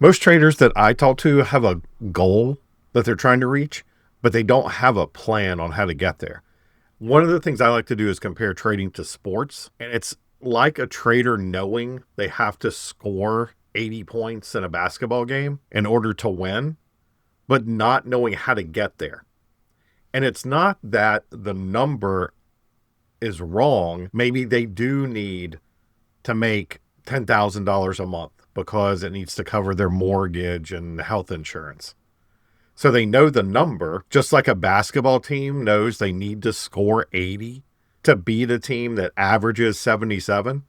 Most traders that I talk to have a goal that they're trying to reach, but they don't have a plan on how to get there. One of the things I like to do is compare trading to sports, and it's like a trader knowing they have to score 80 points in a basketball game in order to win, but not knowing how to get there. And it's not that the number is wrong. Maybe they do need to make $10,000 a month because it needs to cover their mortgage and health insurance. So they know the number, just like a basketball team knows they need to score 80 to beat a team that averages 77.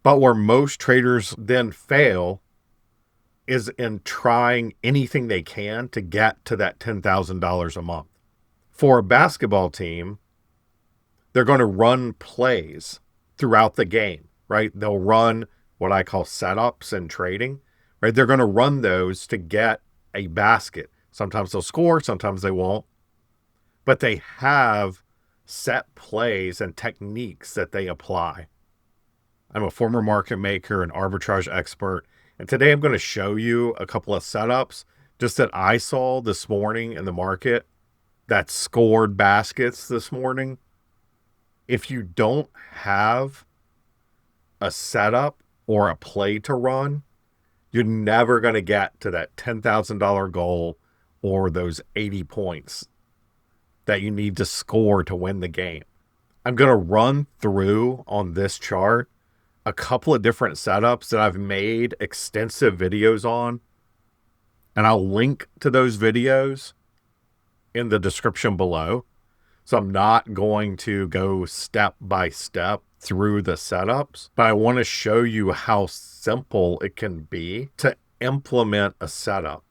But where most traders then fail is in trying anything they can to get to that $10,000 a month. For a basketball team, they're going to run plays throughout the game, right? They'll run what I call setups in trading, right? They're going to run those to get a basket. Sometimes they'll score, sometimes they won't. But they have set plays and techniques that they apply. I'm a former market maker and arbitrage expert. And today I'm going to show you a couple of setups just that I saw this morning in the market that scored baskets this morning. If you don't have a setup or a play to run, you're never going to get to that $10,000 goal or those 80 points that you need to score to win the game. I'm going to run through on this chart a couple of different setups that I've made extensive videos on, and I'll link to those videos in the description below. So I'm not going to go step by step through the setups, but I want to show you how simple it can be to implement a setup.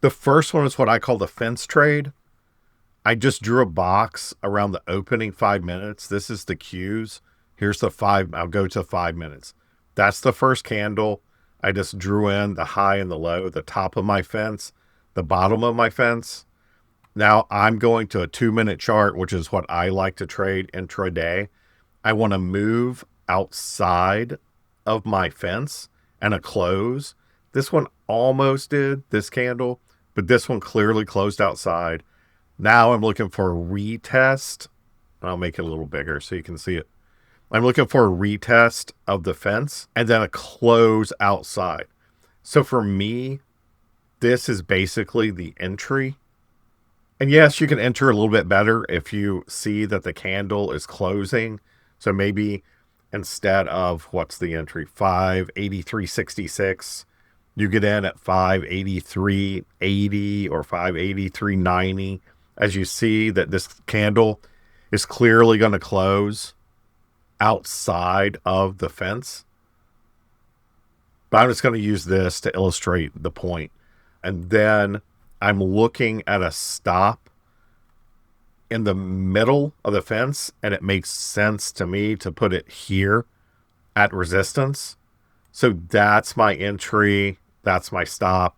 The first one is what I call the fence trade. I just drew a box around the opening 5 minutes. This is the cues. Here's the 5. I'll go to 5 minutes. That's the first candle. I just drew in the high and the low, the top of my fence, the bottom of my fence. Now I'm going to a 2-minute chart, which is what I like to trade intraday. I want to move outside of my fence and a close. This one almost did, this candle, but this one clearly closed outside. Now I'm looking for a retest. I'll make it a little bigger so you can see it. I'm looking for a retest of the fence and then a close outside. So for me, this is basically the entry. And yes, you can enter a little bit better if you see that the candle is closing. So maybe instead of what's the entry, 583.66, you get in at 583.80 or 583.90. As you see that this candle is clearly going to close outside of the fence. But I'm just going to use this to illustrate the point. And then I'm looking at a stop in the middle of the fence, and it makes sense to me to put it here at resistance. So that's my entry. That's my stop.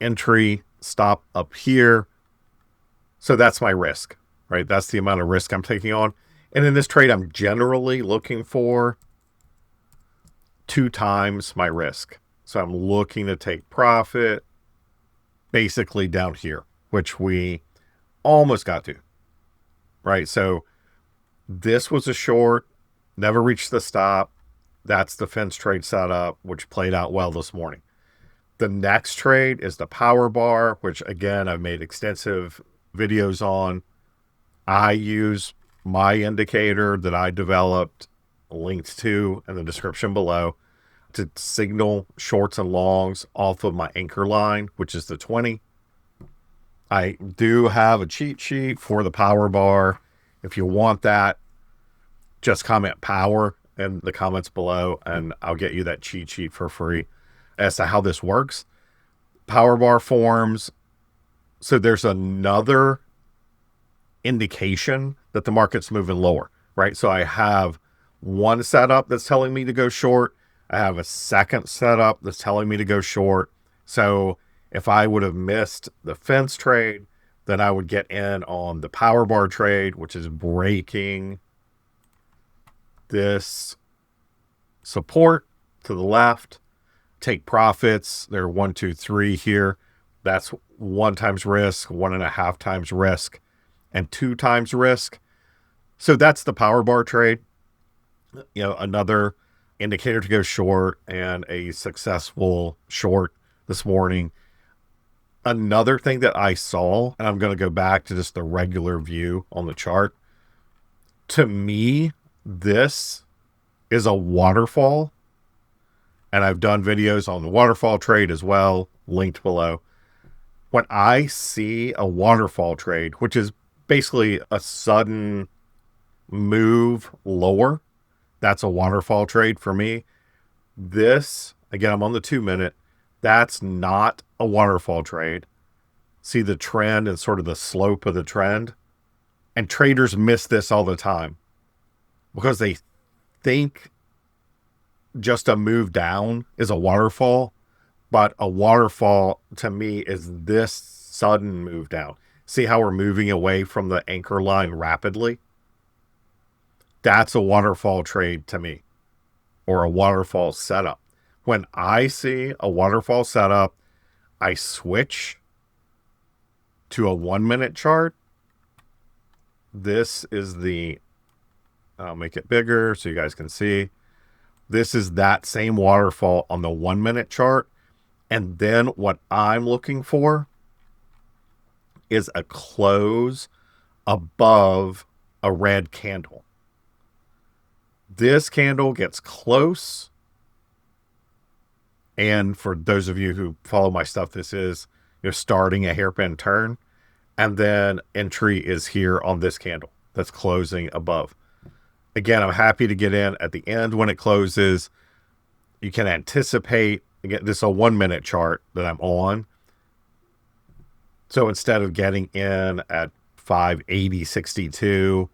Entry, stop up here. So that's my risk, right? That's the amount of risk I'm taking on. And in this trade, I'm generally looking for 2 times my risk. So I'm looking to take profit basically down here, which we almost got to, right? So this was a short, never reached the stop. That's the fence trade setup, which played out well this morning. The next trade is the power bar, which again, I've made extensive videos on. I use my indicator that I developed, linked to in the description below, to signal shorts and longs off of my anchor line, which is the 20. I do have a cheat sheet for the power bar. If you want that, just comment power in the comments below and I'll get you that cheat sheet for free as to how this works. Power bar forms. So there's another indication that the market's moving lower, right? So I have one setup that's telling me to go short. I have a second setup that's telling me to go short. So if I would have missed the fence trade, then I would get in on the power bar trade, which is breaking this support to the left, take profits. They're 1, 2, 3 here. That's 1 times risk, 1.5 times risk, and 2 times risk. So that's the power bar trade. Another indicator to go short and a successful short this morning. Another thing that I saw, and I'm going to go back to just the regular view on the chart. To me, this is a waterfall. And I've done videos on the waterfall trade as well, linked below. When I see a waterfall trade, which is basically a sudden move lower, that's a waterfall trade for me. This, again, I'm on the 2-minute. That's not a waterfall trade. See the trend and sort of the slope of the trend. And traders miss this all the time because they think just a move down is a waterfall. But a waterfall to me is this sudden move down. See how we're moving away from the anchor line rapidly? That's a waterfall trade to me, or a waterfall setup. When I see a waterfall setup, I switch to a 1-minute chart. This is I'll make it bigger so you guys can see. This is that same waterfall on the 1-minute chart. And then what I'm looking for is a close above a red candle. This candle gets close. And for those of you who follow my stuff, this is starting a hairpin turn. And then entry is here on this candle that's closing above. Again, I'm happy to get in at the end when it closes. You can anticipate. Again, this is a 1-minute chart that I'm on. So instead of getting in at 580.62,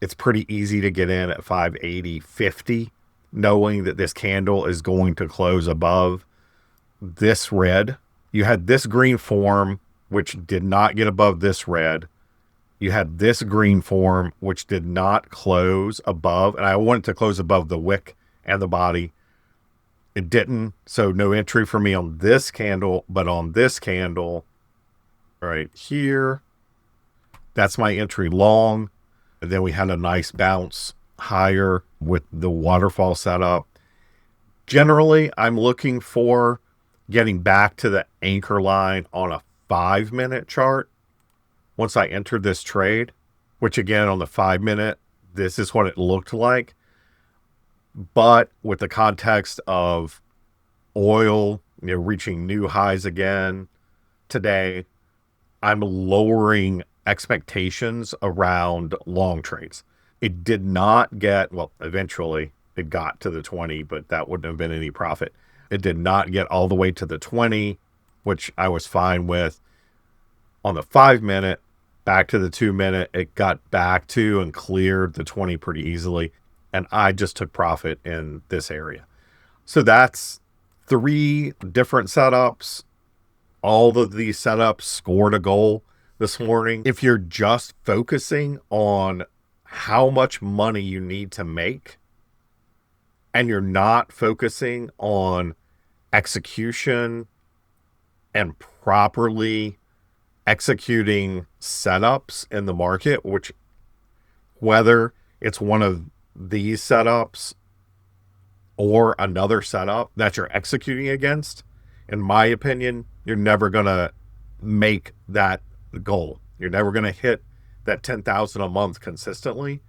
it's pretty easy to get in at 580.50, knowing that this candle is going to close above this red. You had this green form, which did not get above this red. You had this green form, which did not close above, and I wanted to close above the wick and the body. It didn't, so no entry for me on this candle, but on this candle right here, that's my entry long. And then we had a nice bounce higher with the waterfall setup. Generally, I'm looking for getting back to the anchor line on a 5-minute chart once I entered this trade, which again, on the 5-minute, this is what it looked like. But with the context of oil, reaching new highs again today, I'm lowering expectations around long trades. It did not get, well, eventually it got to the 20, but that wouldn't have been any profit. It did not get all the way to the 20, which I was fine with. On the 5-minute, back to the 2-minute, it got back to and cleared the 20 pretty easily. And I just took profit in this area. So that's 3 different setups. All of these setups scored a goal this morning. If you're just focusing on how much money you need to make, and you're not focusing on execution and properly executing setups in the market, which whether it's one of these setups or another setup that you're executing against, in my opinion, you're never going to make that goal. You're never going to hit that 10,000 a month consistently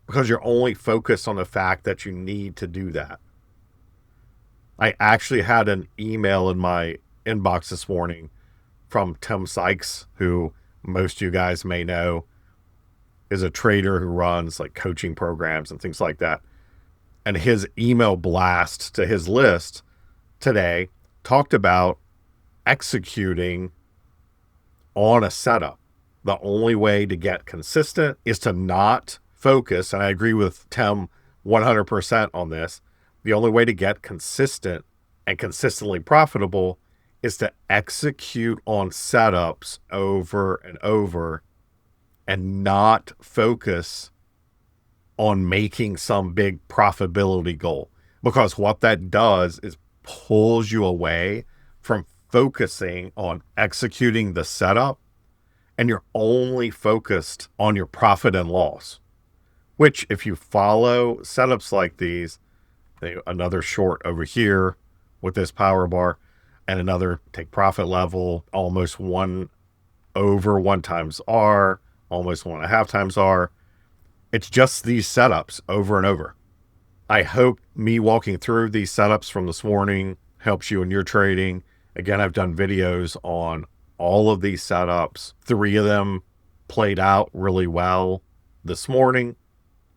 because you're only focused on the fact that you need to do that. I actually had an email in my inbox this morning from Tim Sykes, who most of you guys may know is a trader who runs like coaching programs and things like that. And his email blast to his list today talked about executing on a setup. The only way to get consistent is to not focus. And I agree with Tim 100% on this. The only way to get consistent and consistently profitable is to execute on setups over and over and not focus on making some big profitability goal. Because what that does is pulls you away from focusing on executing the setup, and you're only focused on your profit and loss, which if you follow setups like these, another short over here with this power bar and another take profit level, almost 1 over 1 times R, almost 1.5 times R. It's just these setups over and over. I hope me walking through these setups from this morning helps you in your trading. Again, I've done videos on all of these setups. 3 of them played out really well this morning.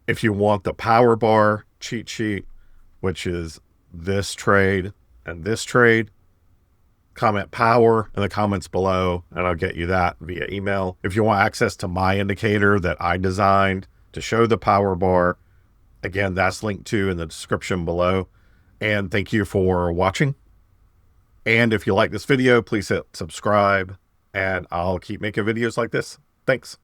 If you want the power bar cheat sheet, which is this trade and this trade, comment power in the comments below and I'll get you that via email. If you want access to my indicator that I designed to show the power bar, again, that's linked to in the description below. And thank you for watching. And if you like this video, please hit subscribe and I'll keep making videos like this. Thanks.